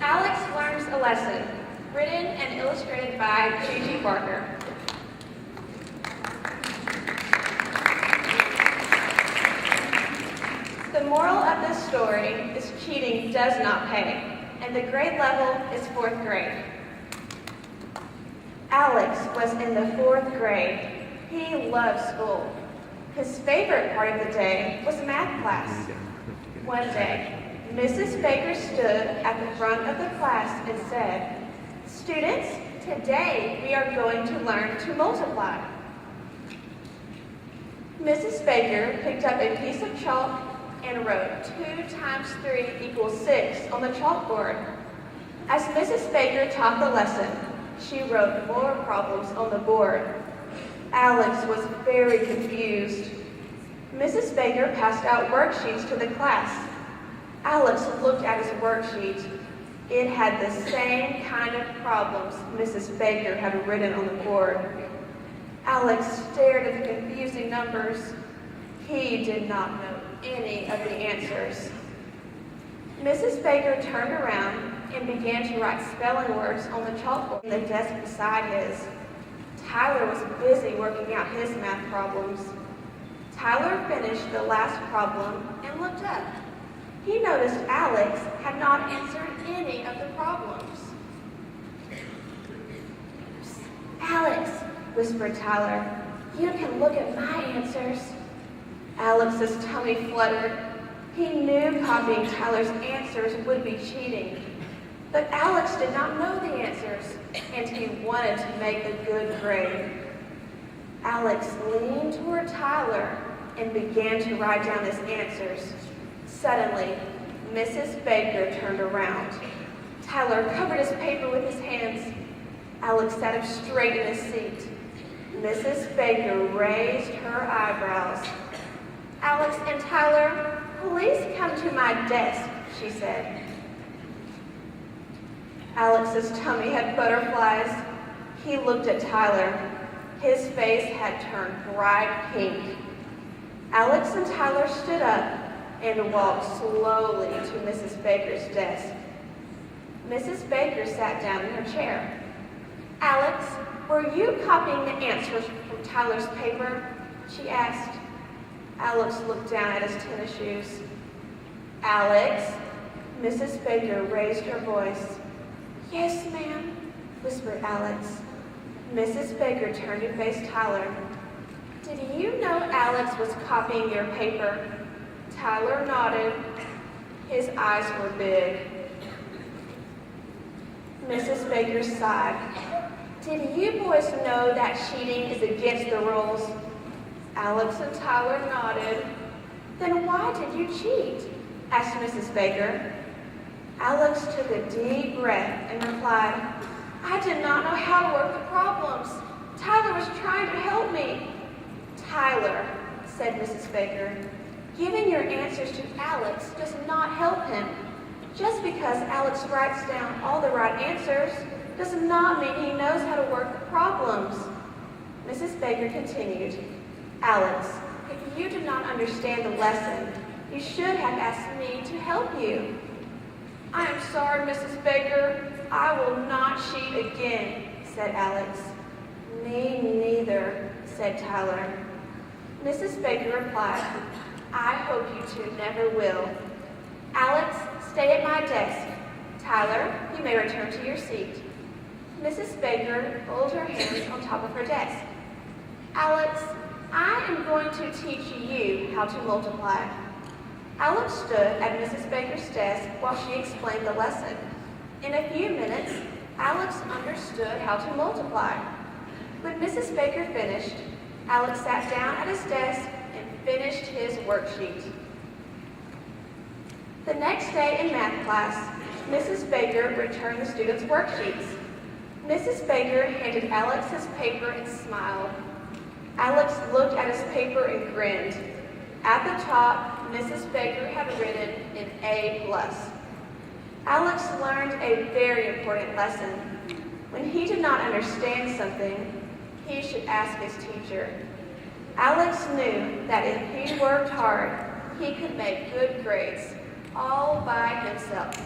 Alex learns a lesson, written and illustrated by Gigi Barker. The moral of this story is cheating does not pay, and the grade level is 4th grade. Alex was in the 4th grade. He loved school. His favorite part of the day was math class. One day, Mrs. Baker stood at the front of the class and said, "Students, today we are going to learn to multiply." Mrs. Baker picked up a piece of chalk and wrote 2 times 3 equals 6 on the chalkboard. As Mrs. Baker taught the lesson, she wrote more problems on the board. Alex was very confused. Mrs. Baker passed out worksheets to the class. Alex looked at his worksheet. It had the same kind of problems Mrs. Baker had written on the board. Alex stared at the confusing numbers. He did not know any of the answers. Mrs. Baker turned around and began to write spelling words on the chalkboard on the desk beside his. Tyler was busy working out his math problems. Tyler finished the last problem and looked up. He noticed Alex had not answered any of the problems. "Alex," whispered Tyler, "you can look at my answers." Alex's tummy fluttered. He knew copying Tyler's answers would be cheating. But Alex did not know the answers, and he wanted to make a good grade. Alex leaned toward Tyler and began to write down his answers. Suddenly, Mrs. Baker turned around. Tyler covered his paper with his hands. Alex sat up straight in his seat. Mrs. Baker raised her eyebrows. "Alex and Tyler, please come to my desk," she said. Alex's tummy had butterflies. He looked at Tyler. His face had turned bright pink. Alex and Tyler stood up and walked slowly to Mrs. Baker's desk. Mrs. Baker sat down in her chair. "Alex, were you copying the answers from Tyler's paper?" she asked. Alex looked down at his tennis shoes. "Alex," Mrs. Baker raised her voice. "Yes, ma'am," whispered Alex. Mrs. Baker turned to face Tyler. "Did you know Alex was copying your paper?" Tyler nodded. His eyes were big. Mrs. Baker sighed. "Did you boys know that cheating is against the rules?" Alex and Tyler nodded. "Then why did you cheat?" asked Mrs. Baker. Alex took a deep breath and replied, "I did not know how to work the problems. Tyler was trying to help me." "Tyler," said Mrs. Baker, "giving your answers to Alex does not help him. Just because Alex writes down all the right answers does not mean he knows how to work the problems." Mrs. Baker continued, "Alex, if you did not understand the lesson, you should have asked me to help you." "I am sorry, Mrs. Baker. I will not cheat again," said Alex. "Me neither," said Tyler. Mrs. Baker replied, "I hope you two never will. Alex, stay at my desk. Tyler, you may return to your seat." Mrs. Baker folded her hands on top of her desk. "Alex, I am going to teach you how to multiply." Alex stood at Mrs. Baker's desk while she explained the lesson. In a few minutes, Alex understood how to multiply. When Mrs. Baker finished, Alex sat down at his desk and finished his worksheet. The next day in math class, Mrs. Baker returned the students' worksheets. Mrs. Baker handed Alex his paper and smiled. Alex looked at his paper and grinned. At the top, Mrs. Baker had written an A+. Alex learned a very important lesson. When he did not understand something, he should ask his teacher. Alex knew that if he worked hard, he could make good grades all by himself.